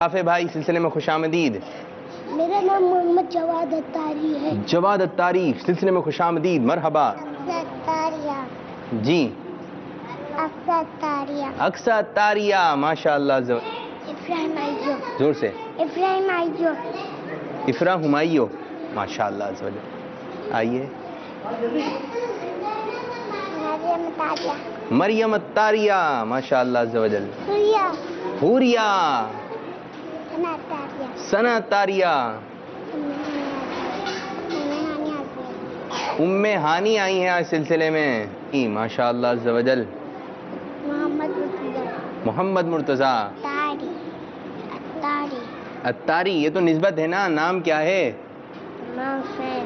آفے بھائی سلسلے میں خوش آمدید۔ میرا نام محمد جواد اتاری ہے۔ جواد اتاری سلسلے میں خوش آمدید، مرحبا۔ جی اقصی اتاریہ، ماشاء اللہ۔ افراہیم آئیو، زور سے۔ افراہیم آئیو، افرا ہمائیو، ماشاء اللہ۔ آئیے۔ مریم اتاریہ، مریم اتاریہ، ماشاء اللہ عز و جل۔ حوریہ، حوریہ، ثنا اتاریہ، ثنا اتاریہ، ام ہانی آئی ہیں آج سلسلے میں، ماشاء اللہ عز و جل۔ محمد مرتضیٰ، محمد مرتضیٰ اتاری، اتاری، اتاری، یہ تو نسبت ہے نا، نام کیا ہے؟ امام حسین،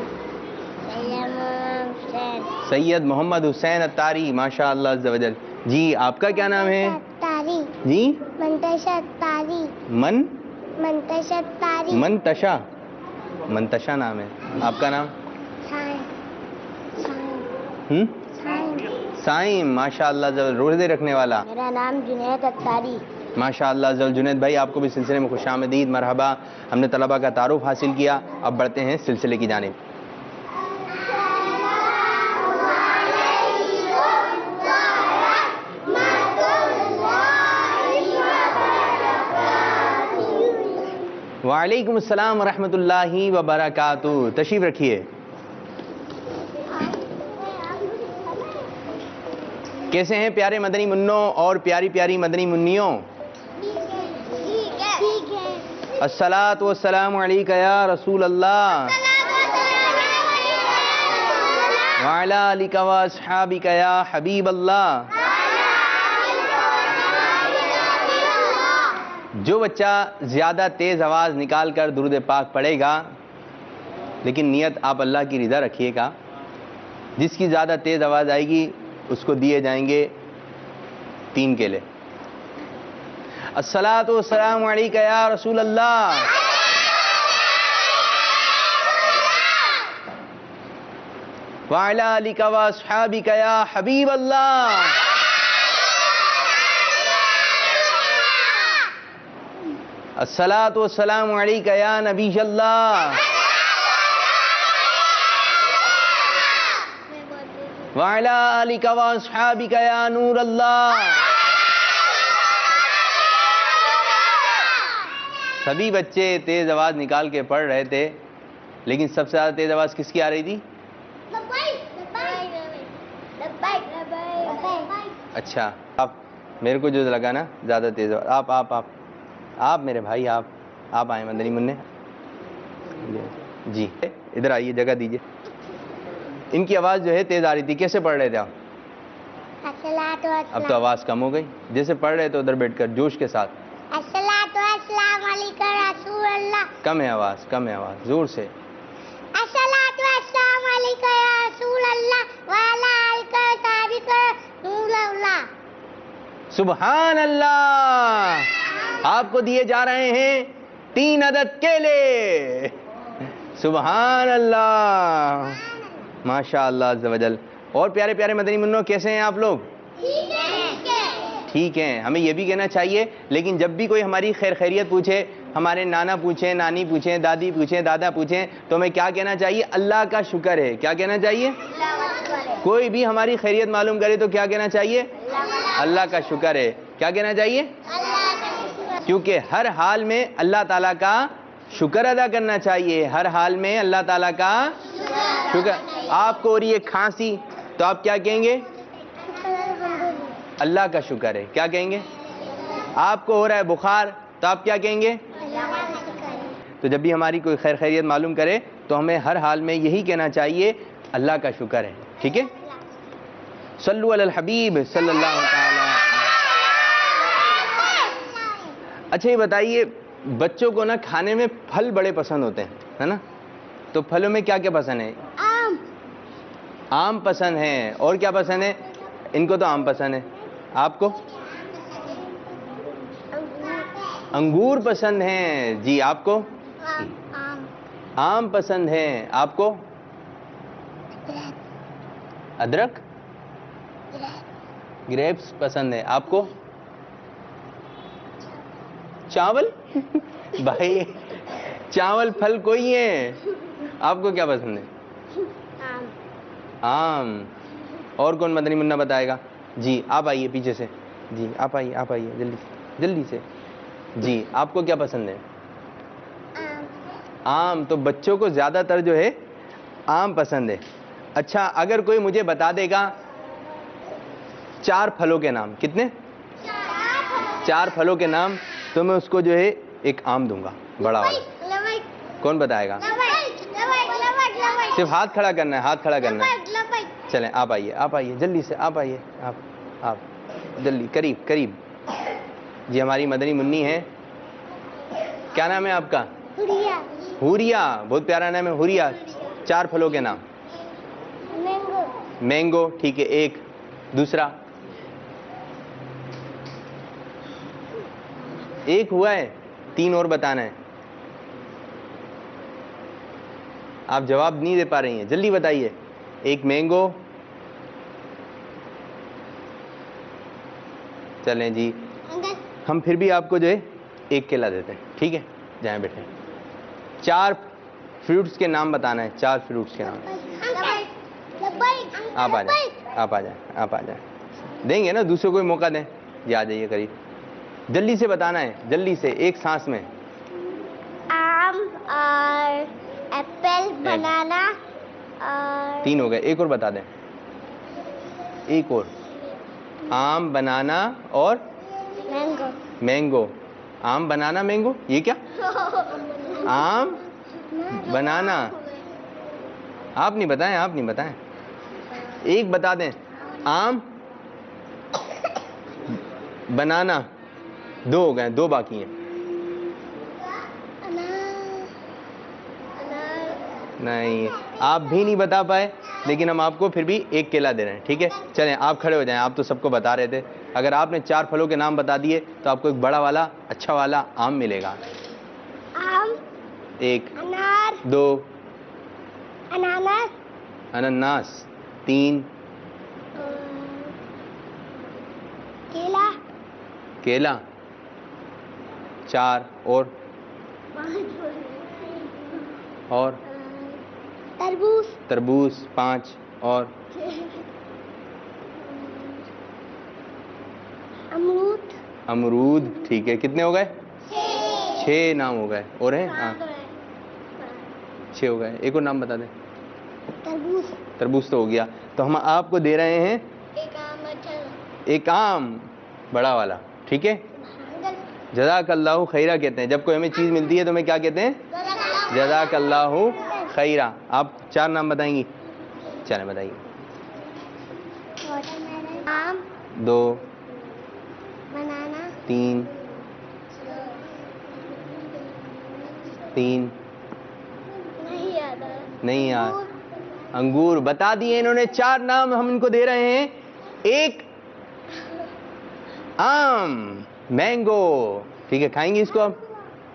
سید امام حسین، سید محمد حسین اتاری، ماشاء اللہ عز و جل۔ جی آپ کا کیا نام ہے؟ اتاری، جی منتشا اتاری، منتشا اتاری، منتشا، منتشا نام ہے۔ آپ کا نام؟ سائم، ماشاء اللہ عز و جل، روزے رکھنے والا۔ میرا نام جنید اتاری۔ ماشاء اللہ عز و جل۔ جنید بھائی آپ کو بھی سلسلے میں خوش آمدید، مرحبا۔ ہم نے طلبہ کا تعارف حاصل کیا، اب بڑھتے ہیں سلسلے کی جانب۔ وعلیکم السلام ورحمۃ اللہ وبرکاتہ، تشریف رکھیے۔ کیسے ہیں پیارے مدنی منوں اور پیاری پیاری مدنی منیوں؟ الصلاۃ والسلام علیک یا رسول اللہ وعلی آلک واصحابک یا حبیب اللہ۔ جو بچہ زیادہ تیز آواز نکال کر درود پاک پڑھے گا، لیکن نیت آپ اللہ کی رضا رکھیے گا، جس کی زیادہ تیز آواز آئے گی اس کو دیے جائیں گے 3 کیلے۔ الصلاۃ والسلام علیک یا رسول اللہ وعلی آلک واصحابک یا حبیب اللہ۔ الصلاۃ والسلام علیک یا نبی اللہ وعلی آلک واصحابک یا نور اللہ۔ سبھی بچے تیز آواز نکال کے پڑھ رہے تھے، لیکن سب سے زیادہ تیز آواز کس کی آ رہی تھی؟ اچھا، آپ میرے کو جو لگا نا زیادہ تیز آواز، آپ میرے بھائی، آپ آئیں مدنی منع۔ جی ادھر آئیے، جگہ دیجیے۔ ان کی آواز جو ہے تیز آ رہی تھی، کیسے پڑھ رہے تھے آپ؟ اب تو آواز کم ہو گئی، جیسے پڑھ رہے تھے ادھر بیٹھ کر جوش کے ساتھ۔ الصلاۃ والسلام علیکم رسول اللہ، کم ہے آواز، کم ہے آواز، زور سے۔ الصلاۃ والسلام علیکم رسول اللہ وعلی آلک واصحابک نور اللہ۔ سبحان اللہ۔ آپ کو دیے جا رہے ہیں 3 عدد کیلے۔ سبحان اللہ، ماشاء اللہ عز و جل۔ اور پیارے پیارے مدنی منوں کیسے ہیں آپ لوگ؟ ٹھیک ہیں۔ ہمیں یہ بھی کہنا چاہیے، لیکن جب بھی کوئی ہماری خیر خیریت پوچھے، ہمارے نانا پوچھیں، نانی پوچھیں، دادی پوچھیں، دادا پوچھیں، تو ہمیں کیا کہنا چاہیے؟ اللہ کا شکر ہے۔ کیا کہنا چاہیے؟ کوئی بھی ہماری خیریت معلوم کرے تو کیا کہنا چاہیے؟ اللہ کا شکر ہے۔ کیا کہنا چاہیے؟ کیونکہ ہر حال میں اللہ تعالیٰ کا شکر ادا کرنا چاہیے، ہر حال میں اللہ تعالیٰ کا شکر۔ آپ کو ہو رہی ہے کھانسی تو آپ کیا کہیں گے؟ اللہ کا شکر ہے۔ کیا کہیں گے؟ آپ کو ہو رہا ہے بخار تو آپ کیا کہیں گے؟ تو جب بھی ہماری کوئی خیر خیریت معلوم کرے تو ہمیں ہر حال میں یہی کہنا چاہیے، اللہ کا شکر ہے۔ ٹھیک ہے؟ صلو علی الحبیب صلی اللہ تعالی۔ اچھا یہ بتائیے، بچوں کو نا کھانے میں پھل بڑے پسند ہوتے ہیں، ہے نا؟ تو پھلوں میں کیا کیا پسند ہے؟ آم پسند ہے، اور کیا پسند ہے؟ ان کو تو آم پسند ہے، آپ کو؟ انگور پسند ہیں، جی آپ کو؟ آم پسند ہیں، آپ کو؟ ادرک، گریپس پسند ہے، آپ کو؟ چاول بھائی چاول پھل کوئی ہے. آپ کو کیا پسند ہے؟ آم. اور کون مدنی منا بتائے گا؟ جی آپ آئیے پیچھے سے. جی آپ آئیے جلدی سے. جی آپ کو کیا پسند ہے؟ آم. تو بچوں کو زیادہ تر جو ہے آم پسند ہے. اچھا اگر کوئی مجھے بتا دے گا 4 پھلوں کے نام. کتنے؟ 4 پھلوں کے نام. تو میں اس کو جو ہے ایک آم دوں گا بڑا والا. کون بتائے گا؟ صرف ہاتھ کھڑا کرنا ہے. چلیں آپ آئیے جلدی سے. آپ آئیے آپ جلدی قریب. جی ہماری مدنی منی ہے. کیا نام ہے آپ کا؟ ہوریا. بہت پیارا نام ہے ہوریا. 4 پھلوں کے نام. مینگو. ٹھیک ہے ایک. دوسرا ایک ہوا ہے. 3 اور بتانا ہے. آپ جواب نہیں دے پا رہی ہیں, جلدی بتائیے. ایک مینگو. چلیں جی ہم پھر بھی آپ کو جو ہے 1 کیلا دیتے ہیں. ٹھیک ہے جائیں بیٹھیں. 4 فروٹس کے نام بتانا ہے. 4 فروٹس کے نام. آپ آ جائیں. دیں گے نا دوسرے کو موقع دیں. جی آ جائیے قریب. جلدی سے بتانا ہے, جلدی سے ایک سانس میں. آم اور ایپل بنانا. 3 ہو گئے. ایک اور بتا دیں. ایک اور. آم بنانا اور مینگو. آم بنانا مینگو. یہ کیا؟ آم بنانا. آپ نہیں بتائیں. ایک بتا دیں. آم بنانا. 2 ہو گئے. 2 باقی ہیں. نہیں آپ بھی نہیں بتا پائے, لیکن ہم آپ کو پھر بھی 1 کیلا دے رہے ہیں. ٹھیک ہے چلیں آپ کھڑے ہو جائیں. آپ تو سب کو بتا رہے تھے. اگر آپ نے 4 پھلوں کے نام بتا دیے تو آپ کو ایک بڑا والا اچھا والا آم ملے گا. آم. 1 انار. 2 اناناس. 3 کیلا. 4 اور تربوز. 5 اور امرود. ٹھیک ہے کتنے ہو گئے؟ 6 نام ہو گئے. اور ہیں؟ ہاں 6 ہو گئے. ایک اور نام بتا دیں. تربوز تو ہو گیا. تو ہم آپ کو دے رہے ہیں ایک آم بڑا والا. ٹھیک ہے جزاک اللہ خیرہ کہتے ہیں. جب کوئی ہمیں چیز ملتی ہے تو ہمیں کیا کہتے ہیں؟ جزاک اللہ خیرہ. آپ 4 نام بتائیں گی. چلیں بتائیے. 2 3 نہیں یار. انگور بتا دیے انہوں نے. 4 نام ہم ان کو دے رہے ہیں. ایک آم مینگو. ٹھیک ہے کھائیں گے اس کو اب.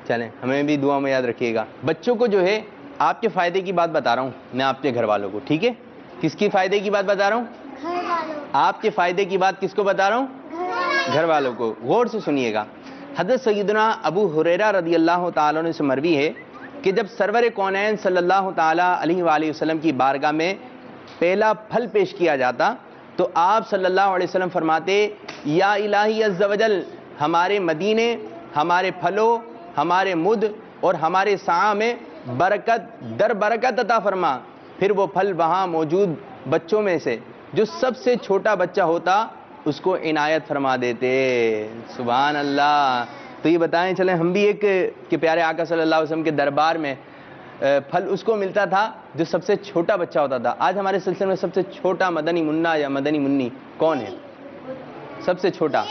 چلیں ہمیں بھی دعا میں یاد رکھیے گا. بچوں کو جو ہے آپ کے فائدے کی بات بتا رہا ہوں میں آپ کے گھر والوں کو. ٹھیک ہے کس کی فائدے کی بات بتا رہا ہوں؟ آپ کے فائدے کی بات کس کو بتا رہا ہوں؟ گھر والوں کو. غور سے سنیے گا. حضرت سیدنا ابو ہریرہ رضی اللہ تعالیٰ عنہ سے مروی ہے کہ جب سرور کونین صلی اللہ تعالیٰ علیہ وآلہ وسلم کی بارگاہ میں پہلا پھل پیش کیا جاتا تو آپ صلی اللہ علیہ وسلم فرماتے یا الہی عز و جل ہمارے مدینے, ہمارے پھلوں, ہمارے مد اور ہمارے سعا میں برکت در برکت عطا فرما. پھر وہ پھل وہاں موجود بچوں میں سے جو سب سے چھوٹا بچہ ہوتا اس کو عنایت فرما دیتے. سبحان اللہ. تو یہ بتائیں چلیں ہم بھی ایک کہ پیارے آقا صلی اللہ علیہ وسلم کے دربار میں پھل اس کو ملتا تھا جو سب سے چھوٹا بچہ ہوتا تھا. آج ہمارے سلسلے میں سب سے چھوٹا مدنی منا یا مدنی منی کون ہے؟ سب سے چھوٹا.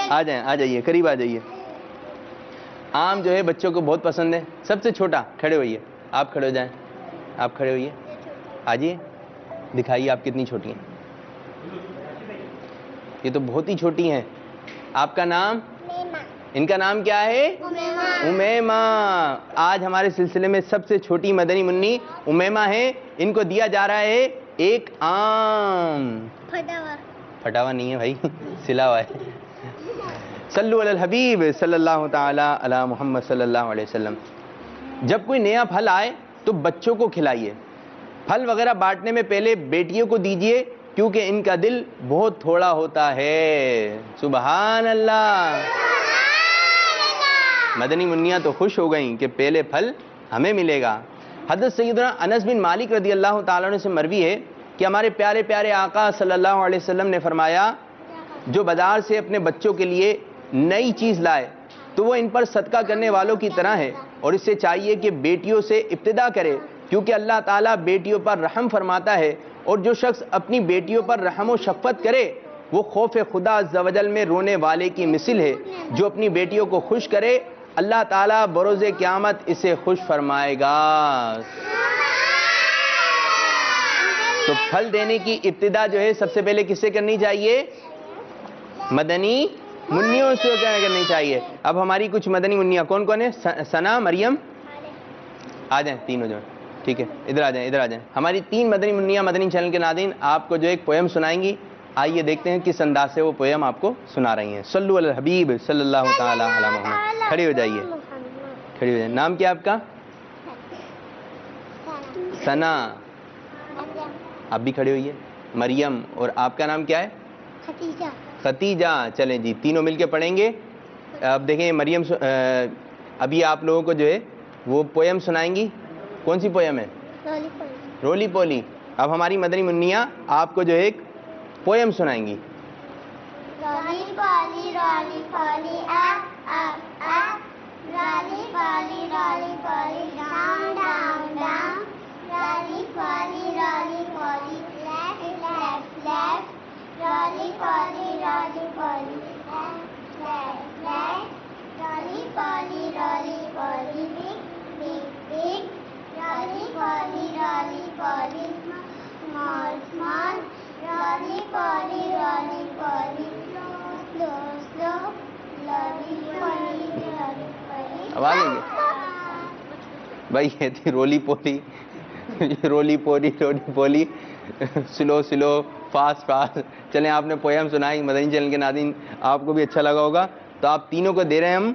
آ جائیے قریب آ جائیے. آم جو ہے بچوں کو بہت پسند ہے. سب سے چھوٹا کھڑے ہوئیے. آپ کھڑے ہو جائیں. آپ کھڑے ہوئیے. آجیے دکھائیے آپ کتنی چھوٹی ہیں. یہ تو بہت ہی چھوٹی ہیں. آپ کا نام؟ ان کا نام کیا ہے؟ امیمہ. آج ہمارے سلسلے میں سب سے چھوٹی مدنی منی امیمہ ہے. ان کو دیا جا رہا ہے ایک آم. پھٹا ہوا نہیں ہے بھائی, سلا ہوا ہے. صلو علی الحبیب صلی اللہ تعالی علی محمد صلی اللہ علیہ وسلم. جب کوئی نیا پھل آئے تو بچوں کو کھلائیے. پھل وغیرہ بانٹنے میں پہلے بیٹیوں کو دیجئے کیونکہ ان کا دل بہت تھوڑا ہوتا ہے. سبحان اللہ. مدنی منیاں تو خوش ہو گئیں کہ پہلے پھل ہمیں ملے گا. حضرت سیدنا انس بن مالک رضی اللہ تعالیٰ عنہ سے مروی ہے کہ ہمارے پیارے پیارے آقا صلی اللہ علیہ وسلم نے فرمایا جو بازار سے اپنے بچوں کے لیے نئی چیز لائے تو وہ ان پر صدقہ کرنے والوں کی طرح ہے اور اس سے چاہیے کہ بیٹیوں سے ابتدا کرے کیونکہ اللہ تعالیٰ بیٹیوں پر رحم فرماتا ہے اور جو شخص اپنی بیٹیوں پر رحم و شفقت کرے وہ خوف خدا عز و جل میں رونے والے کی مثل ہے. جو اپنی بیٹیوں کو خوش کرے اللہ تعالیٰ بروز قیامت اسے خوش فرمائے گا. تو پھل دینے کی ابتدا جو ہے سب سے پہلے کس سے کرنی چاہیے؟ مدنی منیوں سے کرنی چاہیے. اب ہماری کچھ مدنی منیاں کون کون ہیں؟ ثنا، مریم، آ جائیں تینوں جو ٹھیک ہے ادھر آ جائیں ادھر آ جائیں. ہماری 3 مدنی منیاں مدنی چینل کے ناظرین آپ کو جو ایک پویم سنائیں گی. آئیے دیکھتے ہیں کس انداز سے وہ پویم آپ کو سنا رہی ہیں. صلو علی الحبیب صلی اللہ تعالی علی محمد. کھڑی ہو جائیے کھڑی ہو جائیے. نام کیا آپ کا؟ ثنا. آپ بھی کھڑے ہوئیے. مریم. اور آپ کا نام کیا ہے؟ ختیجہ. ختیجہ. چلیں جی تینوں مل کے پڑھیں گے. اب دیکھیں مریم ابھی آپ لوگوں کو جو ہے وہ پویم سنائیں گی. کون سی پویم ہے؟ رولی پولی. اب ہماری مدنی منیاں آپ کو جو ہے ایک پویم سنائیں گی. رولی پولی اپ اپ اپ رولی پولی ڈاؤن ڈاؤن ڈاؤن رولی پولی لیفٹ لیفٹ لیفٹ رولی پولی لیفٹ لیفٹ لیفٹ رولی پولی بگ بگ بگ رولی پولی اسمال اسمال رولی پولی سلو سلو رولی پولی آواز ہے بھائی یہ تھی رولی پولی رولی پولی سلو سلو فاسٹ فاسٹ. چلیں آپ نے پویم سنائی مدنی چینل کے ناظرین آپ کو بھی اچھا لگا ہوگا. تو آپ تینوں کو دے رہے ہیں ہم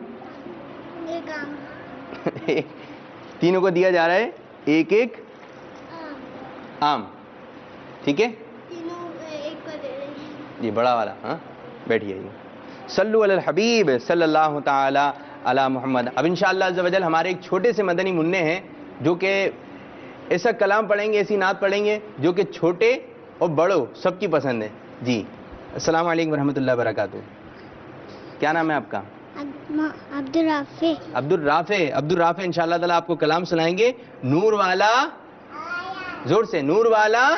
تینوں کو دیا جا رہا ہے ایک ایک آم. ٹھیک ہے جی بڑا والا. ہاں بیٹھیے. صلو علی الحبیب صلی اللہ تعالی علی محمد. اب انشاءاللہ عز و جل ہمارے ایک چھوٹے سے مدنی منع ہیں جو کہ ایسا کلام پڑھیں گے ایسی نعت پڑھیں گے جو کہ چھوٹے اور بڑوں سب کی پسند ہے. جی السلام علیکم ورحمۃ اللہ وبرکاتہ. کیا نام ہے آپ کا؟ عبد الرافع. عبد الرافع ان شاء اللہ تعالیٰ آپ کو کلام سنائیں گے. نور والا زور سے نور والا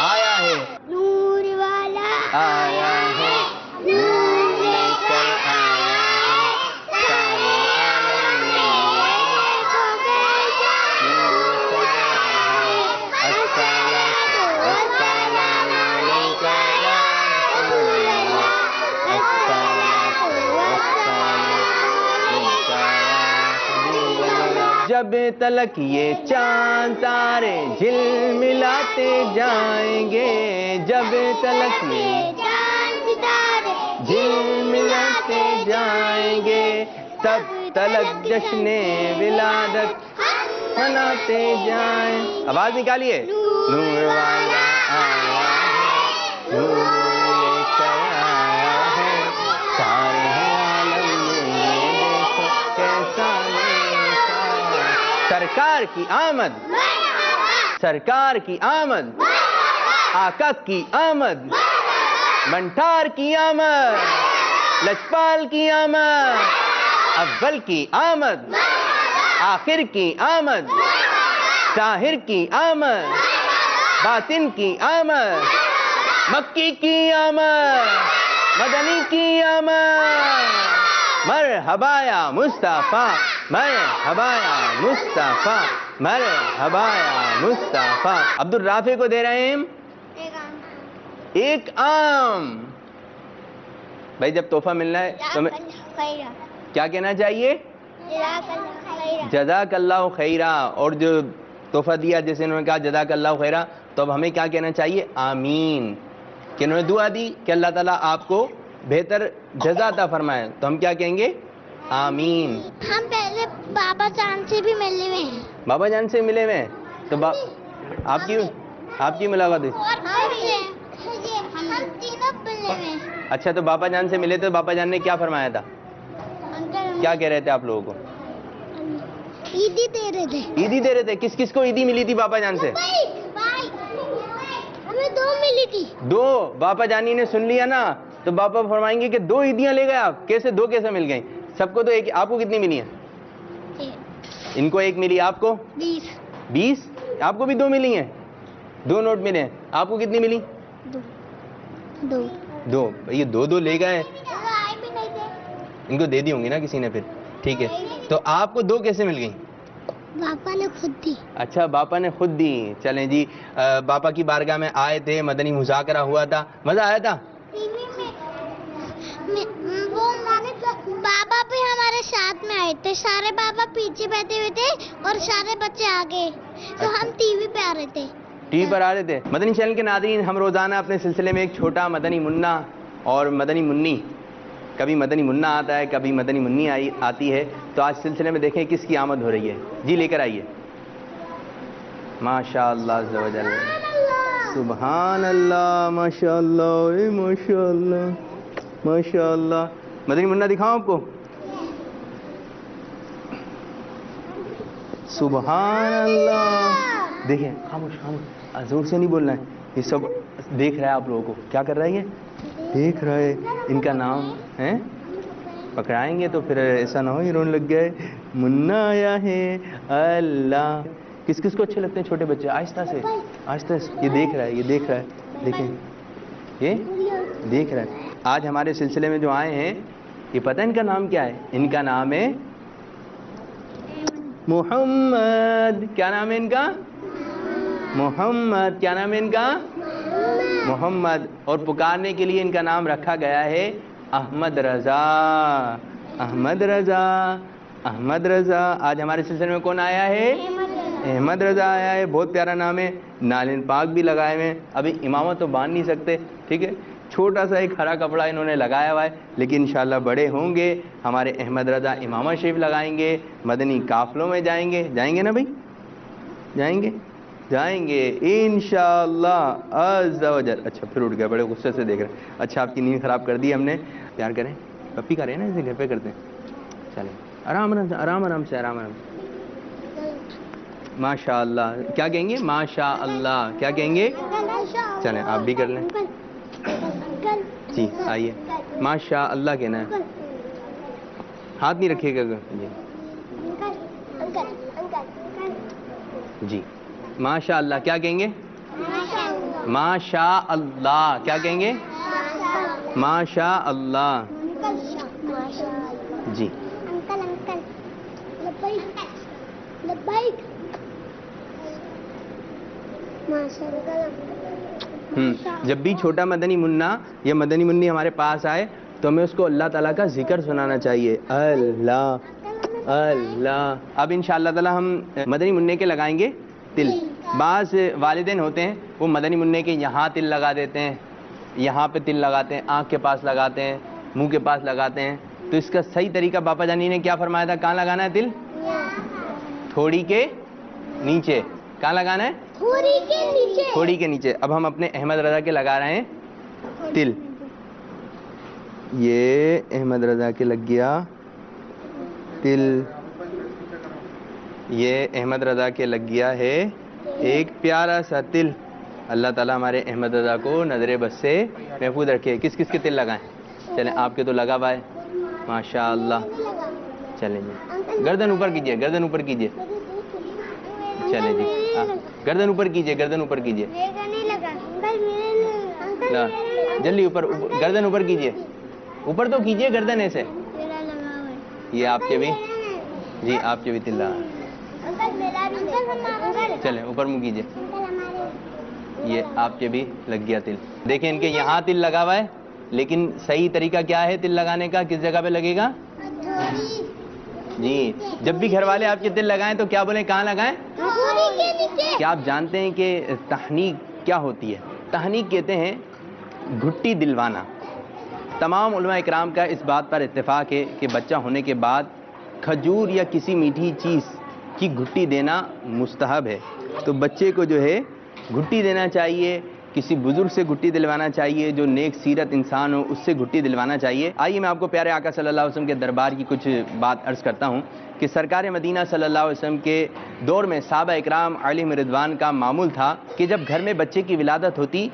آیا ہے نور والا آیا ہے نور لے کر آیا ہے سارے عالم میں السلام علیکم یا رسول اللہ. جب تلک یہ چاند تارے جل ملاتے جائیں گے جب تلک یہ جل ملاتے جائیں گے تب تلک جشن ولادت مناتے جائیں. آواز نکالیے. نور والا آیا ہے نور لے کر آیا ہے سارے عالم میں دیکھو کیسا سرکار کی آمد سرکار کی آمد آقا کی آمد منٹار کی آمد لجپال کی آمد اول کی آمد آخر کی آمد ظاہر کی آمد باطن کی آمد مکی کی آمد مدنی کی آمد مرحبا یا مصطفیٰ مرحبا یا مصطفیٰ مرحبا یا مصطفیٰ. عبد الرافع کو دے رہے ہیں ایک آم. بھائی جب تحفہ ملنا ہے تو کیا کہنا چاہیے؟ جزاک اللہ خیرہ. اور جو تحفہ دیا جیسے انہوں نے کہا جزاک اللہ خیرہ تو اب ہمیں کیا کہنا چاہیے؟ آمین. کہ انہوں نے دعا دی کہ اللہ تعالیٰ آپ کو بہتر جزا عطا فرمائے تو ہم کیا کہیں گے؟ آمین. ہم پہلے بابا جان سے بھی ملے ہوئے ہیں. بابا جان سے ملے ہوئے ہیں تو آپ کی ملاقات ہوئی؟ ہم تینوں ملے ہوئے ہیں. اچھا تو بابا جان سے ملے تو بابا جان نے کیا فرمایا تھا؟ کیا کہہ رہے تھے آپ لوگوں کو؟ عیدی دے رہے تھے. عیدی دے رہے تھے. کس کس کو عیدی ملی تھی بابا جان سے؟ ہمیں 2 ملی تھی. 2. بابا جانی نے سن لیا نا تو بابا فرمائیں گے کہ 2 عیدیاں لے گئے آپ. کیسے 2 کیسے مل گئیں؟ سب کو تو ایک. آپ کو کتنی ملی ہیں؟ ان کو 1 ملی. آپ کو 20. آپ کو بھی 2 ملی ہیں. 2 نوٹ ملے ہیں. آپ کو کتنی ملی؟ 2. یہ 2 لے گئے. ان کو دے دی ہوں گی نا کسی نے پھر. ٹھیک ہے تو آپ کو 2 کیسے مل گئیں؟ باپا نے خود دی. اچھا باپا نے خود دی. چلیں جی باپا کی بارگاہ میں آئے تھے, مدنی مذاکرہ ہوا تھا, مزہ آیا تھا؟ بابا بھی ہمارے ساتھ میں آئے تھے. سارے بابا پیچھے بیٹھے ہوئے تھے اور سارے بچے آگے. تو ہم ٹی وی پہ آ رہے تھے. ٹی وی پر آ رہے تھے. مدنی چینل کے ناظرین, ہم روزانہ اپنے سلسلے میں ایک چھوٹا مدنی منا اور مدنی منی, کبھی مدنی منا آتا ہے کبھی مدنی منی آتی ہے. تو آج سلسلے میں دیکھیں کس کی آمد ہو رہی ہے. جی لے کر آئیے. ماشاء اللہ عز و جل. سبحان اللہ. ماشاء اللہ ماشاء اللہ ماشاء اللہ. مدنی منا دکھاؤں آپ کو. سبحان اللہ. دیکھیں خاموش خاموش, زور سے نہیں بولنا ہے. یہ سب دیکھ رہا ہے آپ لوگوں کو. کیا کر رہا ہے؟ یہ دیکھ رہا ہے. ان کا نام ہے, پکڑائیں گے تو پھر ایسا نہ ہو یہ رونے لگ گئے. منا آیا ہے. اللہ. کس کس کو اچھے لگتے ہیں چھوٹے بچے؟ آہستہ سے آہستہ سے. یہ دیکھ رہا ہے, یہ دیکھ رہا ہے. دیکھیں یہ دیکھ رہا ہے. آج ہمارے سلسلے میں جو آئے ہیں یہ پتہ ہے ان کا نام کیا ہے؟ ان کا نام ہے محمد. کیا نام ہے ان کا؟ محمد. کیا نام ہے ان کا؟ محمد. اور پکارنے کے لیے ان کا نام رکھا گیا ہے احمد رضا. احمد رضا احمد رضا. آج ہمارے سلسلے میں کون آیا ہے؟ احمد رضا آیا ہے. بہت پیارا نام ہے. نالین پاک بھی لگائے ہوئے ہیں. ابھی امامت تو باندھ نہیں سکتے, ٹھیک ہے, چھوٹا سا ایک ہرا کپڑا انہوں نے لگایا ہوا ہے, لیکن انشاءاللہ بڑے ہوں گے ہمارے احمد رضا امامہ شریف لگائیں گے, مدنی قافلوں میں جائیں گے. جائیں گے نا بھائی؟ جائیں گے جائیں گے انشاءاللہ عز و جل. اچھا پھر اٹھ گیا, بڑے غصے سے دیکھ رہے ہیں. اچھا آپ کی نیند خراب کر دی ہم نے. پیار کریں, پپی کریں نا, اسے گھر پہ کرتے ہیں. چلیں آرام آرام سے آرام آرام سے آرام آرام سے. ماشاء اللہ. کیا کہیں گے؟ ماشاء اللہ. کیا کہیں گے؟ چلیں آپ بھی کر لیں. جی آئیے. ماشاء اللہ کہنا ہے. ہاتھ نہیں رکھیے گا. جی ماشاء اللہ. کیا کہیں گے؟ ماشاء اللہ. کیا کہیں گے؟ ماشاء اللہ. جی جب بھی چھوٹا مدنی منا یا مدنی منی ہمارے پاس آئے تو ہمیں اس کو اللہ تعالیٰ کا ذکر سنانا چاہیے. اللہ اللہ. اب انشاءاللہ تعالیٰ ہم مدنی منع کے لگائیں گے تل. بعض والدین ہوتے ہیں وہ مدنی منع کے یہاں تل لگا دیتے ہیں, یہاں پہ تل لگاتے ہیں, آنکھ کے پاس لگاتے ہیں, منہ کے پاس لگاتے ہیں. تو اس کا صحیح طریقہ باپا جانی نے کیا فرمایا تھا؟ کہاں لگانا ہے تل؟ تھوڑی کے نیچے. کہاں لگانا ہے؟ تھوڑی کے نیچے. اب ہم اپنے احمد رضا کے لگا رہے ہیں تل. یہ احمد رضا کے لگ گیا تل. یہ احمد رضا کے لگ گیا ہے ایک پیارا سا تل. اللہ تعالیٰ ہمارے احمد رضا کو نظر بد سے محفوظ رکھے. کس کس کے تل لگائیں؟ چلیں آپ کے تو لگا ہوا ہے ماشاء اللہ. چلیں جی گردن اوپر کیجیے, گردن اوپر کیجیے. چلیں جی گردن اوپر کیجیے, گردن اوپر کیجیے. جلدی اوپر, گردن اوپر کیجیے. اوپر تو کیجیے گردن ایسے. یہ آپ کے بھی, جی آپ کے بھی تل لگا. چلیں اوپر منہ کیجیے. یہ آپ کے بھی لگ گیا تل. دیکھیں ان کے یہاں تل لگا ہوا ہے, لیکن صحیح طریقہ کیا ہے تل لگانے کا؟ کس جگہ پہ لگے گا؟ جی جب بھی گھر والے آپ کے تل لگائیں تو کیا بولیں؟ کہاں لگائیں؟ کیا آپ جانتے ہیں کہ تحنیک کیا ہوتی ہے؟ تحنیک کہتے ہیں گھٹی دلوانا. تمام علماء اکرام کا اس بات پر اتفاق ہے کہ بچہ ہونے کے بعد کھجور یا کسی میٹھی چیز کی گھٹی دینا مستحب ہے. تو بچے کو جو ہے گھٹی دینا چاہیے، کسی بزرگ سے گھٹی دلوانا چاہیے، جو نیک سیرت انسان ہو اس سے گھٹی دلوانا چاہیے. آئیے میں آپ کو پیارے آقا صلی اللہ علیہ وسلم کے دربار کی کچھ بات عرض کرتا ہوں کہ سرکار مدینہ صلی اللہ علیہ وسلم کے دور میں صحابہ اکرام علیہم رضوان کا معمول تھا کہ جب گھر میں بچے کی ولادت ہوتی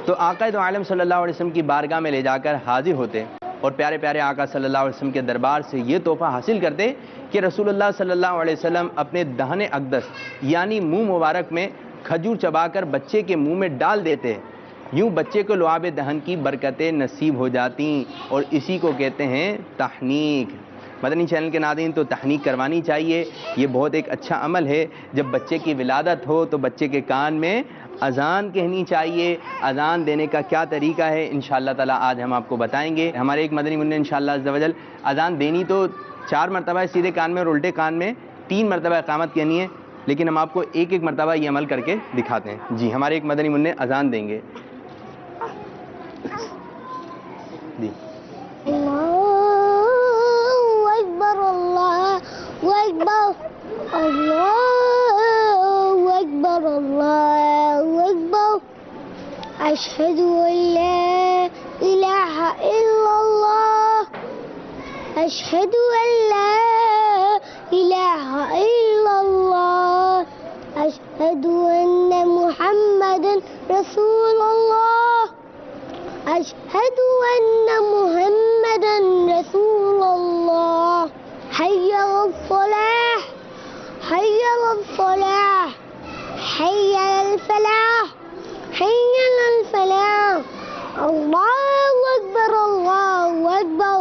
تو آقا دو عالم صلی اللہ علیہ وسلم کی بارگاہ میں لے جا کر حاضر ہوتے اور پیارے پیارے آقا صلی اللہ علیہ وسلم کے دربار سے یہ تحفہ حاصل کرتے کہ رسول اللہ صلی اللہ علیہ وسلم اپنے دہن اقدس یعنی منہ مبارک میں کھجور چبا کر بچے کے منہ میں ڈال دیتے. یوں بچے کو لعاب دہن کی برکتیں نصیب ہو جاتی اور اسی کو کہتے ہیں تحنیک. مدنی چینل کے ناظرین، تو تحنیک کروانی چاہیے، یہ بہت ایک اچھا عمل ہے. جب بچے کی ولادت ہو تو بچے کے کان میں اذان کہنی چاہیے. اذان دینے کا کیا طریقہ ہے انشاءاللہ تعالی آج ہم آپ کو بتائیں گے. ہمارے ایک مدنی منع انشاءاللہ عز و جل اذان دینی تو 4 مرتبہ ہے سیدھے کان میں اور الٹے کان میں 3 مرتبہ اقامت کہنی ہے، لیکن ہم آپ کو ایک ایک مرتبہ یہ عمل کر کے دکھاتے ہیں. جی ہمارے ایک مدنی منع اذان دیں گے. جی أشهد أن لا إله إلا الله أشهد أن لا إله إلا الله أشهد أن محمدا رسول الله أشهد أن محمدا رسول الله حي على الصلاة حي على الصلاة حي على الفلاح حي على الفلاح الله أكبر الله أكبر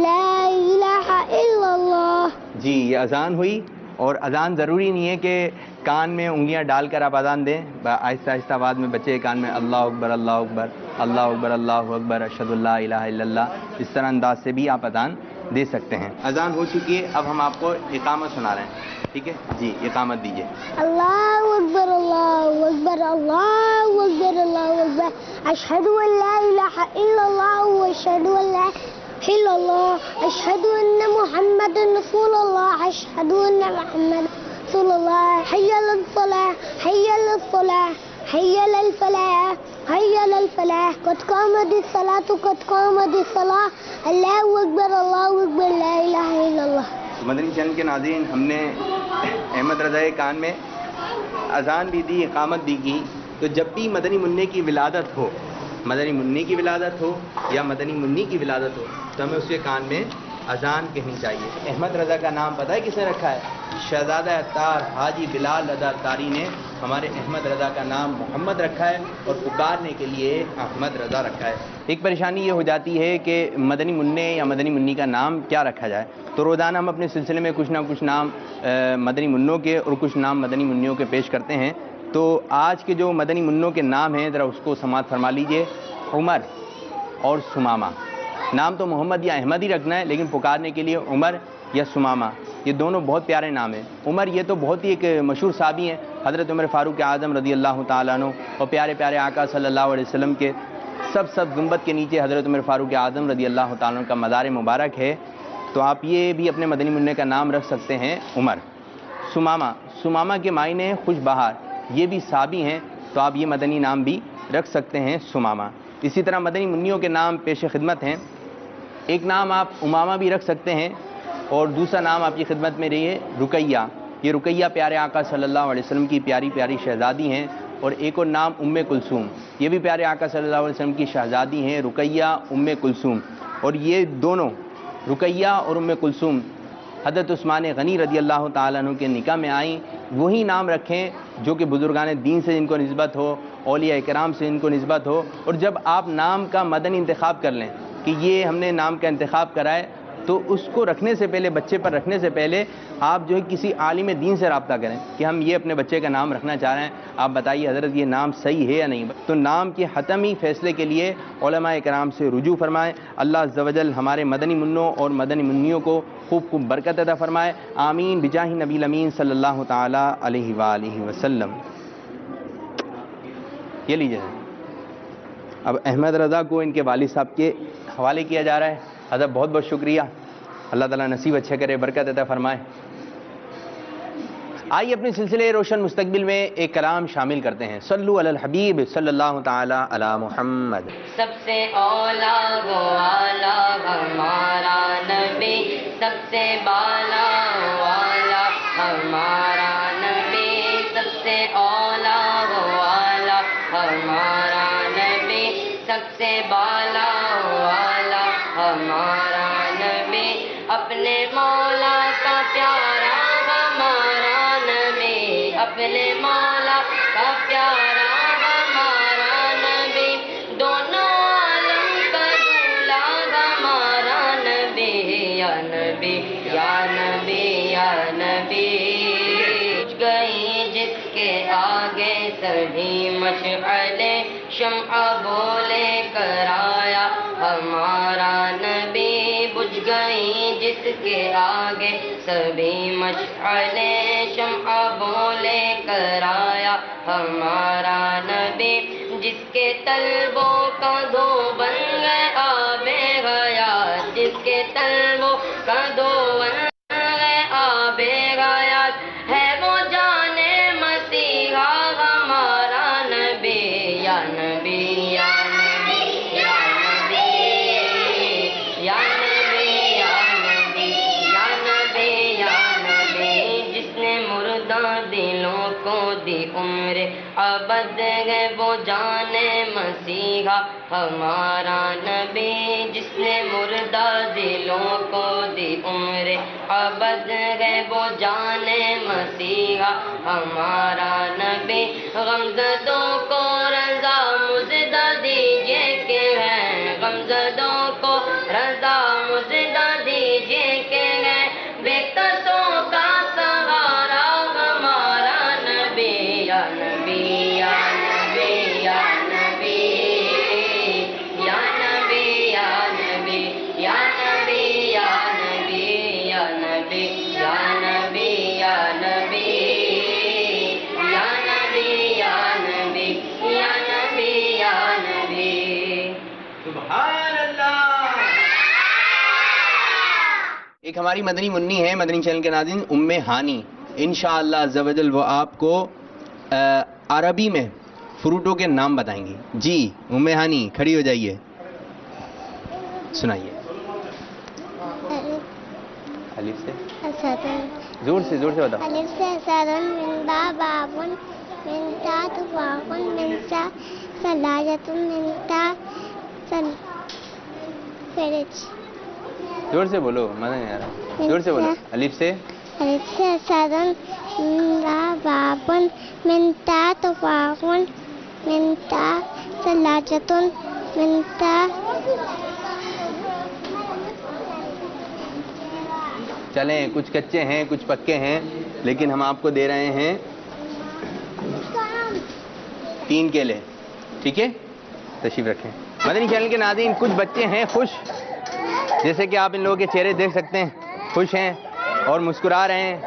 لا إله إلا الله. جی یہ اذان ہوئی، اور اذان ضروری نہیں ہے کہ کان میں انگلیاں ڈال کر آپ اذان دیں. آہستہ آہستہ آواز میں بچے کے کان میں اللہ اکبر اللہ اکبر اللہ اکبر اللہ اکبر اشہد اللہ الہ الا اللہ، اس طرح انداز سے بھی آپ اذان دے سکتے ہیں. اذان ہو چکی ہے، اب ہم آپ کو اقامت سنا رہے ہیں. ٹھیک ہے جی، اقامت دیجیے. الله أكبر الله أكبر الله أكبر الله أكبر أشهد أن لا إله إلا الله وأشهد أن لا إله إلا الله أشهد أن محمدا رسول الله أشهد أن محمدا رسول الله حي على الصلاة حي على الصلاة حي على الفلاح حي على الفلاح قد قامت الصلاة قد قامت الصلاة الله أكبر الله أكبر لا إله إلا الله. مدنی چینل کے ناظرین، ہم نے احمد رضا کان میں اذان بھی دی، اقامت بھی کی. تو جب بھی مدنی منع کی ولادت ہو، مدنی منع کی ولادت ہو یا مدنی منی کی ولادت ہو، تو ہمیں اس کے کان میں اذان کہنی چاہیے. احمد رضا کا نام پتہ ہے کس نے رکھا ہے؟ شہزادہ اتار حاجی بلال رضا اتاری نے ہمارے احمد رضا کا نام محمد رکھا ہے اور پکارنے کے لیے احمد رضا رکھا ہے. ایک پریشانی یہ ہو جاتی ہے کہ مدنی منع یا مدنی منی کا نام کیا رکھا جائے. تو روزانہ ہم اپنے سلسلے میں کچھ نہ کچھ نام مدنی منوں کے اور کچھ نام مدنی منیوں کے پیش کرتے ہیں. تو آج کے جو مدنی منوں کے نام ہیں ذرا اس کو سماعت فرما لیجئے. عمر اور سمامہ. نام تو محمد یا احمد ہی رکھنا ہے، لیکن پکارنے کے لیے عمر یا سمامہ، یہ دونوں بہت پیارے نام ہیں. عمر یہ تو بہت ہی ایک مشہور صحابی ہیں، حضرت عمر فاروق اعظم رضی اللہ تعالیٰ عنہ، اور پیارے پیارے آقا صلی اللہ علیہ وسلم کے سب گنبد کے نیچے حضرت عمر فاروق اعظم رضی اللہ تعالیٰ عنہ کا مزار مبارک ہے. تو آپ یہ بھی اپنے مدنی منع کا نام رکھ سکتے ہیں عمر. سمامہ کے معنی ہیں خوش بہار، یہ بھی صحابی ہیں، تو آپ یہ مدنی نام بھی رکھ سکتے ہیں سمامہ. اسی طرح مدنی منیوں کے نام پیش خدمت ہیں. ایک نام آپ امامہ بھی رکھ سکتے ہیں اور دوسرا نام آپ کی خدمت میں رہی ہے رقیہ. یہ رقیہ پیارے آقا صلی اللہ علیہ وسلم کی پیاری پیاری شہزادی ہیں. اور ایک اور نام ام کلثوم، یہ بھی پیارے آقا صلی اللہ علیہ وسلم کی شہزادی ہیں، رقیہ ام کلثوم. اور یہ دونوں رقیہ اور ام کلثوم حضرت عثمان غنی رضی اللہ تعالیٰ عنہ کے نکاح میں آئیں. وہی نام رکھیں جو کہ بزرگان دین سے جن کو نسبت ہو، اولیاء کرام سے جن کو نسبت ہو. اور جب آپ نام کا مدنی انتخاب کر لیں کہ یہ ہم نے نام کا انتخاب کرا ہے، تو اس کو رکھنے سے پہلے، بچے پر رکھنے سے پہلے آپ جو ہے کسی عالم دین سے رابطہ کریں کہ ہم یہ اپنے بچے کا نام رکھنا چاہ رہے ہیں، آپ بتائیے حضرت یہ نام صحیح ہے یا نہیں. تو نام کے حتمی فیصلے کے لیے علماء کرام سے رجوع فرمائیں. اللہ عز و جل ہمارے مدنی منوں اور مدنی منیوں کو خوب خوب برکت عطا فرمائے. آمین بجاہ نبی الامین صلی اللہ تعالی علیہ وآلہ وسلم. یہ لیجیے. اب احمد رضا کو ان کے والد صاحب کے حوالے کیا جا رہا ہے. حضرت بہت بہت شکریہ, اللہ تعالیٰ نصیب اچھا کرے, برکت عطا فرمائے. آئیے اپنے سلسلے روشن مستقبل میں ایک کلام شامل کرتے ہیں. صلو علی الحبیب صلی اللہ تعالی علی محمد. سب سے اولا والا ہمارا نبی, سب سے بالا والا ہمارا نبی, سب سے اولا والا ہمارا نبی, سب سے بالا والا ہمارا نبی, اپنے مولا کا پیارا ہمارا نبی, اپنے مولا کا پیارا ہمارا نبی, دونوں عالم کا دولا ہمارا نبی, یا نبی یا نبی یا نبی. گئی جس کے آگے سبھی مشعلے, شمع بولے کرایا ہمارا نبی, بجھ گئی جس کے آگے سبھی مشعلے, شمع بولے کرایا ہمارا نبی, جس کے طلبوں کا دو بن گئے آب حیات, جس کے طلبوں کا دو بن گئے آب حیات, ہے وہ جانے مسیحا ہمارا نبی, یا نبی یا نبی یا نبی یا نبی یا نبی یا نبی یا نبی, جس نے مردہ دلوں کو دی عمر ابد ہے وہ جانے مسیحا ہمارا نبی, جس نے مردہ دلوں کو دی عمر ابد ہے وہ جانے مسیحا ہمارا نبی, غمزدوں کو رضا مزدہ دیجیے کہ ہے, غمزدوں کو رضا مزدہ دیجیے کہ ہے, بے قصوں کا سہارا ہمارا نبی, یا نبی یا نبی یا نبی یا نبی یا نبی یا نبی یا نبی یا نبی یا نبی یا نبی یا نبی یا نبی یا نبی یا نبی. سبحان اللہ. ایک ہماری مدنی منی ہے مدنی چینل کے ناظرین, ام ہانی, انشاءاللہ عز و جل وہ آپ کو عربی میں فروٹوں کے نام بتائیں گی. جی ام ہانی کھڑی ہو جائیے, سنائیے. الف سے زور سے بتاؤ. الف سے اسدن, من با بابن, من تا تفاقن, من سا سلاجتن, من تا فرج. زور سے بولو, مزہ نہیں آ رہا, زور سے بولو. الف سے اسدن, من با بابن, من تا تفاقن, من تا سلاجتن, من تا. چلیں, کچھ کچے ہیں کچھ پکے ہیں, لیکن ہم آپ کو دے رہے ہیں 3 کیلے. ٹھیک ہے, تشریف رکھیں. مدنی چینل کے ناظرین, کچھ بچے ہیں خوش, جیسے کہ آپ ان لوگوں کے چہرے دیکھ سکتے ہیں, خوش ہیں اور مسکرا رہے ہیں.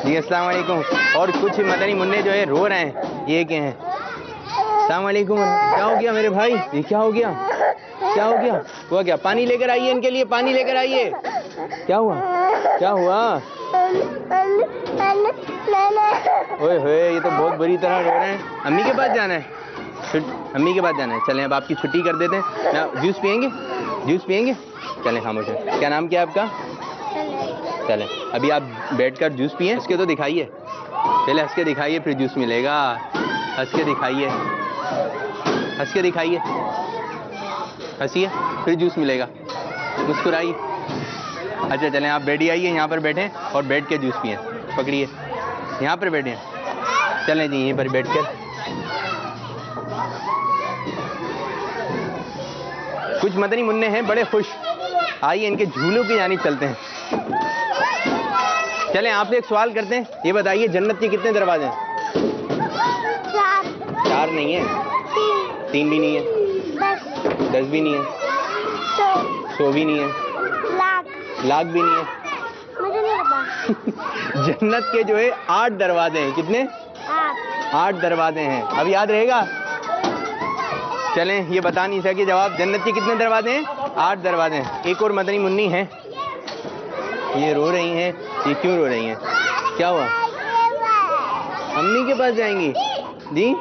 جی السلام علیکم. اور کچھ مدنی منع جو ہے رو رہے ہیں. یہ کہ ہیں السلام علیکم. کیا ہو گیا میرے بھائی, یہ کیا ہو گیا, کیا ہو گیا, ہوا کیا؟ پانی لے کر آئیے ان کے لیے, پانی لے کر آئیے. کیا ہوا, کیا ہوا؟ اوئے ہوئے, یہ تو بہت بری طرح رو رہے ہیں. امی کے پاس جانا ہے, امی کے پاس جانا ہے. چلیں اب آپ کی چھٹی کر دیتے ہیں. جوس پئیں گے, جوس پئیں گے؟ چلیں خاموش ہیں. کیا نام کیا آپ کا؟ چلیں ابھی آپ بیٹھ کر جوس پئیں. اس کے تو دکھائیے, پہلے ہنس کے دکھائیے پھر جوس ملے گا. ہنس کے دکھائیے, ہنس کے دکھائیے, ہنسیے پھر جوس ملے گا. مسکرائیے. اچھا چلیں آپ بیٹھ آئیے, یہاں پر بیٹھیں اور بیٹھ کے جوس پئیں. پکڑیے, یہاں پر بیٹھیں. چلیں جی یہیں پر بیٹھ کر. کچھ مدنی منع ہیں بڑے خوش, آئیے ان کے جھولوں کی جانب چلتے ہیں. چلیں آپ سے ایک سوال کرتے ہیں, یہ بتائیے جنت کے کتنے دروازے ہیں؟ 4 نہیں ہیں, 3 بھی نہیں ہے, 10 بھی نہیں ہے, 100 بھی نہیں ہے, لاکھ بھی نہیں ہے. مجھے نہیں پتا. جنت کے جو ہے 8 دروازے ہیں. کتنے؟ 8 دروازے ہیں. اب یاد رہے گا, چلیں یہ بتا نہیں سکے جواب. جنت کے کتنے دروازے ہیں؟ 8 دروازے ہیں. ایک اور مدنی منی ہیں, یہ رو رہی ہیں. یہ کیوں رو رہی ہیں؟ کیا ہوا؟ امی کے پاس جائیں گی جی؟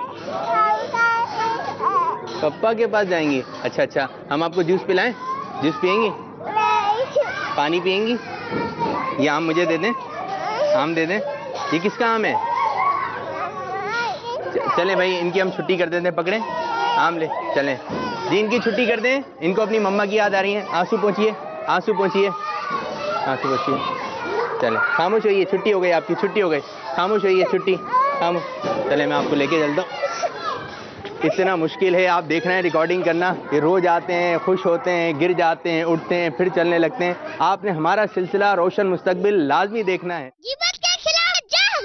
پپا کے پاس جائیں گی. اچھا اچھا, ہم آپ کو جوس پلائیں؟ جوس پئیں گی؟ پانی پئیں گی؟ یہ آم مجھے دے دیں, آم دے دیں. یہ کس کا آم ہے؟ چلیں بھائی ان کی ہم چھٹی کر دیتے ہیں. پکڑیں آم لے چلیں جی, ان کی چھٹی کر دیں. ان کو اپنی مما کی یاد آ رہی ہیں. آنسو پہنچیے, آنسو پہنچیے, آنسو پہنچیے. چلیں خاموش ہوئیے, چھٹی ہو گئی آپ کی, چھٹی ہو گئی. خاموش ہوئیے, چھٹی خاموش. چلیں میں آپ کو لے کے چلتا ہوں. اتنا مشکل ہے, آپ دیکھ رہے ہیں ریکارڈنگ کرنا. یہ روز آتے ہیں, خوش ہوتے ہیں, گر جاتے ہیں, اٹھتے ہیں, پھر چلنے لگتے ہیں. آپ نے ہمارا سلسلہ روشن مستقبل لازمی دیکھنا ہے. غیبت کے خلاف جنگ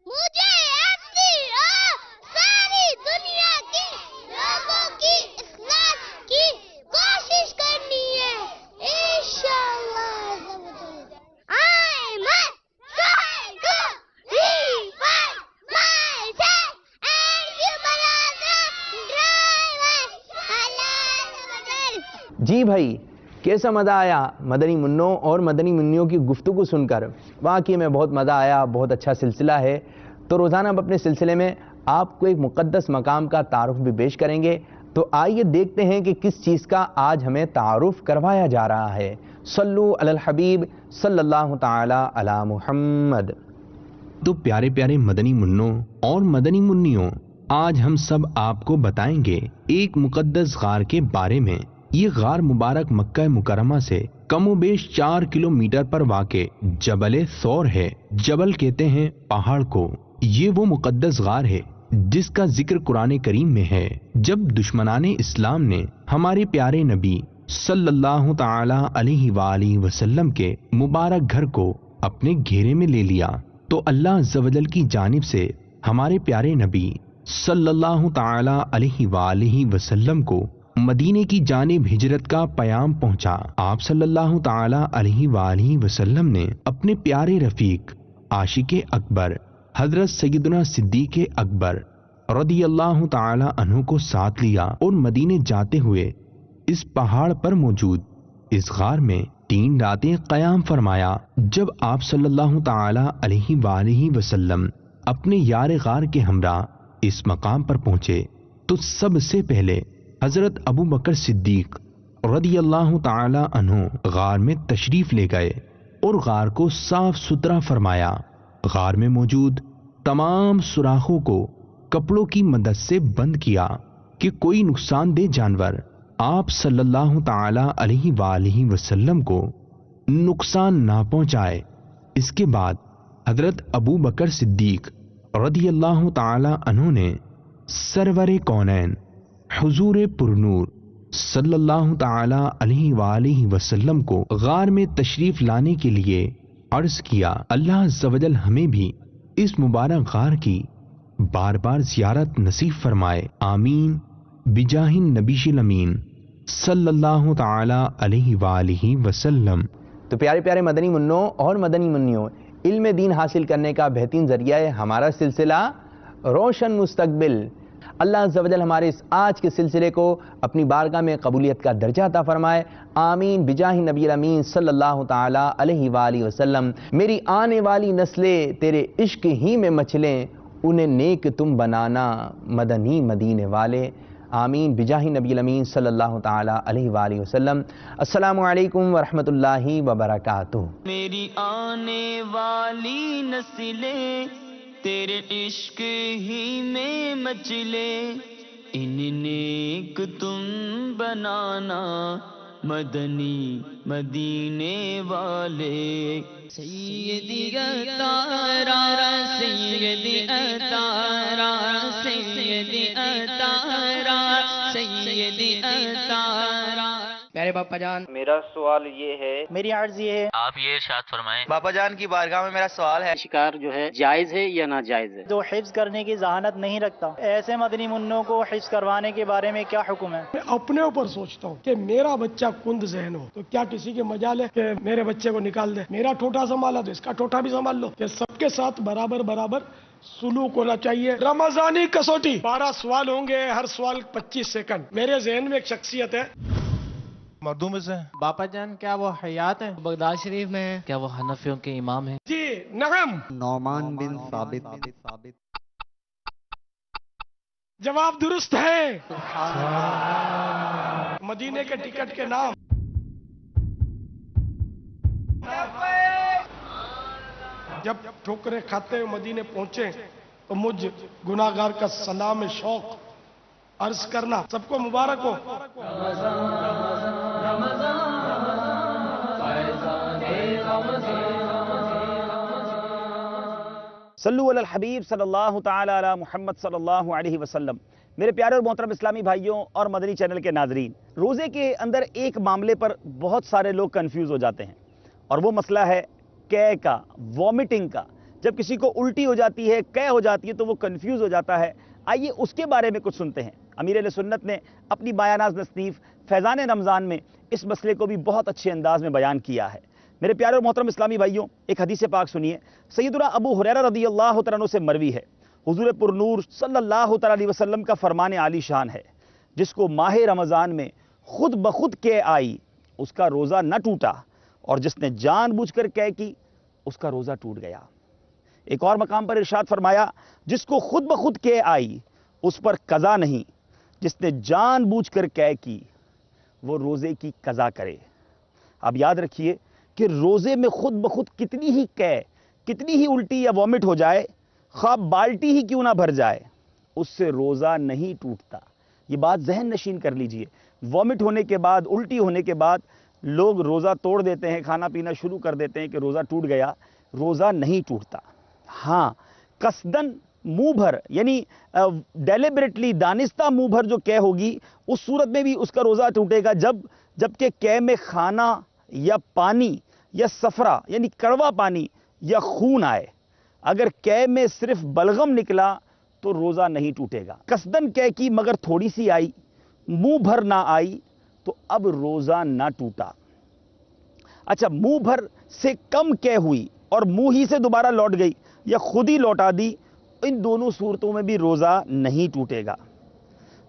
مجھے اپنی اور ساری دنیا کی لوگوں کی اصلاح کی کوشش کرنی ہے انشاءاللہ. I'm a psycho. Rewind myself and you driver. جی بھائی کیسا مزہ آیا مدنی منوں اور مدنی منیوں کی گفتگو سن کر؟ واقعی میں بہت مزہ آیا, بہت اچھا سلسلہ ہے. تو روزانہ ہم اپنے سلسلے میں آپ کو ایک مقدس مقام کا تعارف بھی پیش کریں گے. تو آئیے دیکھتے ہیں کہ کس چیز کا آج ہمیں تعارف کروایا جا رہا ہے. صلو علی الحبیب صلی اللہ تعالی علی محمد. تو پیارے پیارے مدنی منوں اور مدنی منیوں, آج ہم سب آپ کو بتائیں گے ایک مقدس غار کے بارے میں. یہ غار مبارک مکہ مکرمہ سے کم و بیش 4 کلومیٹر پر واقع جبل ثور ہے. جبل کہتے ہیں پہاڑ کو. یہ وہ مقدس غار ہے جس کا ذکر قرآن کریم میں ہے. جب دشمنان اسلام نے ہمارے پیارے نبی صلی اللہ تعالی علیہ وآلہ وسلم کے مبارک گھر کو اپنے گھیرے میں لے لیا تو اللہ عز و جل کی جانب سے ہمارے پیارے نبی صلی اللہ تعالی علیہ وآلہ وسلم کو مدینے کی جانب ہجرت کا پیام پہنچا. آپ صلی اللہ تعالی علیہ وآلہ وسلم نے اپنے پیارے رفیق عاشق اکبر حضرت سیدنا صدیق اکبر رضی اللہ تعالی عنہ کو ساتھ لیا اور مدینے جاتے ہوئے اس پہاڑ پر موجود اس غار میں 3 راتیں قیام فرمایا. جب آپ صلی اللہ تعالی علیہ وآلہ وسلم اپنے یار غار کے ہمراہ اس مقام پر پہنچے تو سب سے پہلے حضرت ابو بکر صدیق رضی اللہ تعالی عنہ غار میں تشریف لے گئے اور غار کو صاف ستھرا فرمایا. غار میں موجود تمام سوراخوں کو کپڑوں کی مدد سے بند کیا کہ کوئی نقصان دہ جانور آپ صلی اللہ تعالی علیہ وآلہ وسلم کو نقصان نہ پہنچائے. اس کے بعد حضرت ابو بکر صدیق رضی اللہ تعالی عنہ نے سرور کونین حضور پرنور صلی اللہ تعالی علیہ وآلہ وسلم کو غار میں تشریف لانے کے لیے عرض کیا. اللہ عز و جل ہمیں بھی اس مبارک غار کی بار بار زیارت نصیب فرمائے. آمین بجاہ النبی الامین صلی اللہ تعالی علیہ وآلہ وسلم. تو پیارے پیارے مدنی منوں اور مدنی منیوں, علم دین حاصل کرنے کا بہترین ذریعہ ہے ہمارا سلسلہ روشن مستقبل. اللہ عز و جل ہمارے اس آج کے سلسلے کو اپنی بارگاہ میں قبولیت کا درجہ عطا فرمائے. آمین بجاہ نبی الامین صلی اللہ تعالی علیہ وآلہ وسلم. میری آنے والی نسلیں تیرے عشق ہی میں مچلیں, انہیں نیک تم بنانا مدنی مدینے والے. آمین بجاہ نبی الامین صلی اللہ تعالی علیہ وآلہ وسلم. السلام علیکم ورحمۃ اللہ وبرکاتہ. میری آنے والی نسلیں تیرے عشق ہی میں مچلے, ان نیک تم بنانا مدنی مدینے والے. سیدی اتارا سیدی اتارا سیدی اتارا سیدی اتارا. میرے باپا جان. میرا سوال یہ ہے، میری عرض یہ ہے آپ یہ ارشاد فرمائیں. باپا جان کی بارگاہ میں میرا سوال ہے، شکار جو ہے جائز ہے یا ناجائز ہے؟ جو حفظ کرنے کی ذہانت نہیں رکھتا، ایسے مدنی منوں کو حفظ کروانے کے بارے میں کیا حکم ہے؟ میں اپنے اوپر سوچتا ہوں کہ میرا بچہ کند ذہن ہو تو کیا کسی کے مجال ہے کہ میرے بچے کو نکال دے، میرا ٹوٹا سنبھالا تو اس کا ٹوٹا بھی سنبھال لو، کہ سب کے ساتھ برابر برابر سلوک ہونا چاہیے. رمضانی کسوٹی 12 سوال ہوں گے، ہر سوال 25 سیکنڈ. میرے ذہن میں ایک شخصیت ہے، مردوں میں سے باپا جان کیا وہ حیات ہے؟ بغداد شریف میں ہے. کیا وہ حنفیوں کے امام ہیں؟ جی نعم. نعمان بن ثابت. جواب درست ہے. مدینے کے ٹکٹ کے نام. جب ٹھوکریں کھاتے ہوئے مدینے پہنچے تو مجھ گناہگار کا سلام شوق عرض کرنا. سب کو مبارک ہو. صلو علی الحبیب صلی اللہ تعالی علی محمد صلی اللہ علیہ وسلم. میرے پیارے اور محترم اسلامی بھائیوں اور مدنی چینل کے ناظرین، روزے کے اندر ایک معاملے پر بہت سارے لوگ کنفیوز ہو جاتے ہیں، اور وہ مسئلہ ہے قے کا، وامٹنگ کا. جب کسی کو الٹی ہو جاتی ہے، قے ہو جاتی ہے تو وہ کنفیوز ہو جاتا ہے. آئیے اس کے بارے میں کچھ سنتے ہیں. امیر اہل سنت نے اپنی بایاناز نصیف فیضان رمضان میں اس مسئلے کو بھی بہت اچھے انداز میں بیان کیا ہے. میرے پیارے اور محترم اسلامی بھائیوں، ایک حدیث پاک سنیے. سیدنا ابو ہریرہ رضی اللہ تعالیٰ عنہ سے مروی ہے، حضور پر نور صلی اللہ تعالیٰ علیہ وسلم کا فرمان عالی شان ہے، جس کو ماہ رمضان میں خود بخود قے آئی اس کا روزہ نہ ٹوٹا، اور جس نے جان بوجھ کر قے کی اس کا روزہ ٹوٹ گیا. ایک اور مقام پر ارشاد فرمایا، جس کو خود بخود قے آئی اس پر قضا نہیں، جس نے جان بوجھ کر قے کی وہ روزے کی قضا کرے. اب یاد رکھیے کہ روزے میں خود بخود کتنی ہی قے، کتنی ہی الٹی یا وامٹ ہو جائے، خواہ بالٹی ہی کیوں نہ بھر جائے، اس سے روزہ نہیں ٹوٹتا. یہ بات ذہن نشین کر لیجئے. وامٹ ہونے کے بعد، الٹی ہونے کے بعد لوگ روزہ توڑ دیتے ہیں، کھانا پینا شروع کر دیتے ہیں کہ روزہ ٹوٹ گیا. روزہ نہیں ٹوٹتا. ہاں قصدن منہ بھر، یعنی ڈیلیبریٹلی دانستہ منہ بھر جو قے ہوگی، اس صورت میں بھی اس کا روزہ ٹوٹے گا جبکہ قے میں کھانا یا پانی یا صفرا یعنی کڑوا پانی یا خون آئے. اگر قے میں صرف بلغم نکلا تو روزہ نہیں ٹوٹے گا. قصدن قے کی مگر تھوڑی سی آئی، منہ بھر نہ آئی تو اب روزہ نہ ٹوٹا. اچھا، منہ بھر سے کم قے ہوئی اور منہ ہی سے دوبارہ لوٹ گئی یا خود ہی لوٹا دی، ان دونوں صورتوں میں بھی روزہ نہیں ٹوٹے گا.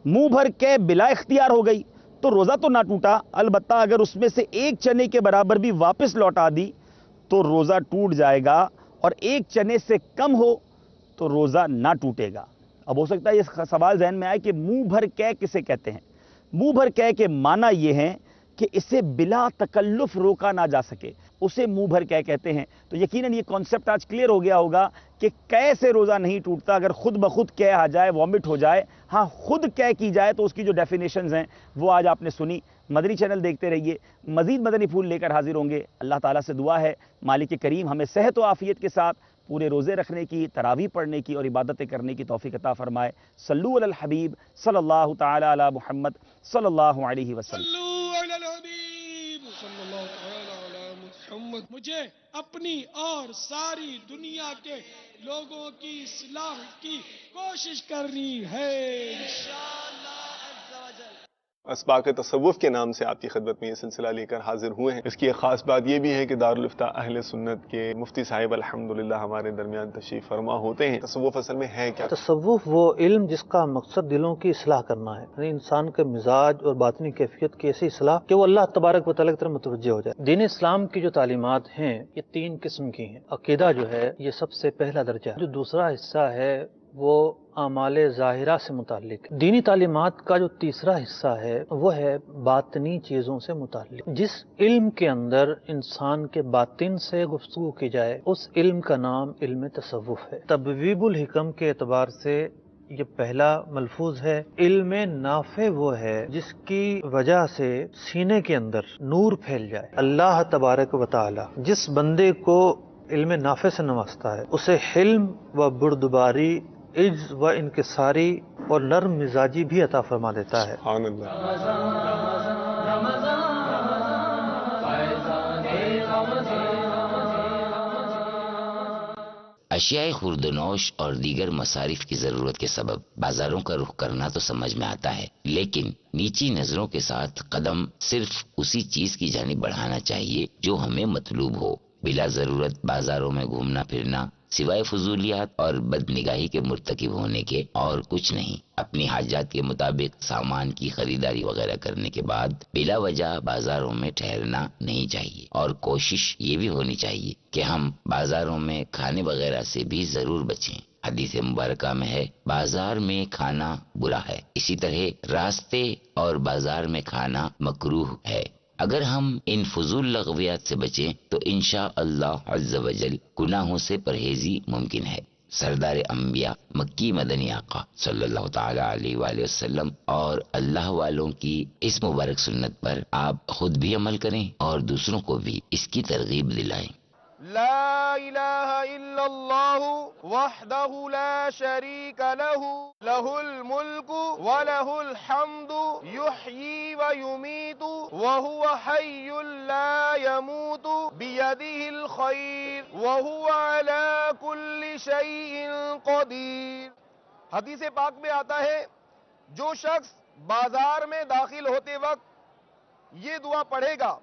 منہ بھر قے بلا اختیار ہو گئی تو روزہ تو نہ ٹوٹا، البتہ اگر اس میں سے ایک چنے کے برابر بھی واپس لوٹا دی تو روزہ ٹوٹ جائے گا، اور ایک چنے سے کم ہو تو روزہ نہ ٹوٹے گا. اب ہو سکتا ہے یہ سوال ذہن میں آئے کہ منہ بھر قے کسے کہتے ہیں. منہ بھر قے کے معنی یہ ہیں کہ اسے بلا تکلف روکا نہ جا سکے، اسے منہ بھر قے کہتے ہیں. تو یقیناً یہ کانسیپٹ آج کلیئر ہو گیا ہوگا کہ قے سے روزہ نہیں ٹوٹتا اگر خود بخود قے آ جائے، وامٹ ہو جائے. ہاں خود قے کی جائے تو اس کی جو ڈیفینیشنز ہیں وہ آج آپ نے سنی. مدنی چینل دیکھتے رہیے، مزید مدنی پھول لے کر حاضر ہوں گے. اللہ تعالیٰ سے دعا ہے مالک کریم ہمیں صحت و عافیت کے ساتھ پورے روزے رکھنے کی، تراویح پڑھنے کی اور عبادتیں کرنے کی توفیق عطا فرمائے. صلو علی الحبیب صلی اللہ تعالی علی محمد صلی اللہ علیہ وسلم. مجھے اپنی اور ساری دنیا کے لوگوں کی اصلاح کی کوشش کرنی ہے انشاءاللہ عز و جل. اسباق تصوف کے نام سے آپ کی خدمت میں یہ سلسلہ لے کر حاضر ہوئے ہیں. اس کی ایک خاص بات یہ بھی ہے کہ دارالفتاح اہل سنت کے مفتی صاحب الحمدللہ ہمارے درمیان تشریف فرما ہوتے ہیں. تصوف اصل میں ہے کیا؟ تصوف وہ علم جس کا مقصد دلوں کی اصلاح کرنا ہے، یعنی انسان کے مزاج اور باطنی کیفیت کی ایسی اصلاح کہ وہ اللہ تبارک و تعالیٰ کی طرف متوجہ ہو جائے. دین اسلام کی جو تعلیمات ہیں یہ 3 قسم کی ہیں. عقیدہ جو ہے یہ سب سے پہلا درجہ ہے. جو دوسرا حصہ ہے وہ اعمال ظاہرہ سے متعلق. دینی تعلیمات کا جو تیسرا حصہ ہے وہ ہے باطنی چیزوں سے متعلق. جس علم کے اندر انسان کے باطن سے گفتگو کی جائے اس علم کا نام علم تصوف ہے. تبویب الحکم کے اعتبار سے یہ پہلا ملفوظ ہے. علم نافع وہ ہے جس کی وجہ سے سینے کے اندر نور پھیل جائے. اللہ تبارک و تعالی جس بندے کو علم نافع سے نوازتا ہے اسے حلم و بردباری، عجز و انکساری اور نرم مزاجی بھی عطا فرما دیتا ہے. سبحان اللہ. اشیاء خوردنوش اور دیگر مصارف کی ضرورت کے سبب بازاروں کا رخ کرنا تو سمجھ میں آتا ہے، لیکن نیچی نظروں کے ساتھ قدم صرف اسی چیز کی جانب بڑھانا چاہیے جو ہمیں مطلوب ہو۔ بلا ضرورت بازاروں میں گھومنا پھرنا سوائے فضولیات اور بد نگاہی کے مرتکب ہونے کے اور کچھ نہیں۔ اپنی حاجات کے مطابق سامان کی خریداری وغیرہ کرنے کے بعد بلا وجہ بازاروں میں ٹھہرنا نہیں چاہیے، اور کوشش یہ بھی ہونی چاہیے کہ ہم بازاروں میں کھانے وغیرہ سے بھی ضرور بچیں۔ حدیث مبارکہ میں ہے بازار میں کھانا برا ہے، اسی طرح راستے اور بازار میں کھانا مکروہ ہے۔ اگر ہم ان فضول لغویات سے بچیں تو انشاءاللہ عز و جل گناہوں سے پرہیزی ممکن ہے۔ سردار انبیاء مکی مدنی آقا صلی اللہ تعالی علیہ وآلہ وسلم اور اللہ والوں کی اس مبارک سنت پر آپ خود بھی عمل کریں اور دوسروں کو بھی اس کی ترغیب دلائیں۔ لا الہ الا اللہ وحدہ لا شریک لہ لہ الملک ولہ الحمد یحیی ویمیت وہو حی لا یموت بیدہ الخیر وہو علی کل شیء قدیر۔ حدیث پاک میں آتا ہے جو شخص بازار میں داخل ہوتے وقت یہ دعا پڑھے گا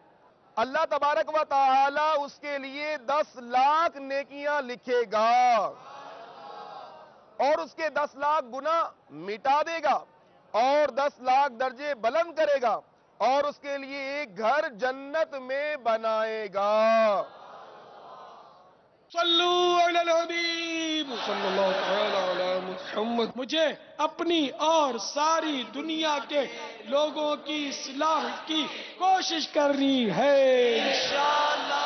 اللہ تبارک و تعالی اس کے لیے 10 لاکھ نیکیاں لکھے گا اور اس کے 10 لاکھ گناہ مٹا دے گا اور 10 لاکھ درجے بلند کرے گا اور اس کے لیے ایک گھر جنت میں بنائے گا۔ صلو علی الحبیب صلی اللہ تعالی علی محمد۔ مجھے اپنی اور ساری دنیا کے لوگوں کی اصلاح کی کوشش کرنی ہے انشاءاللہ۔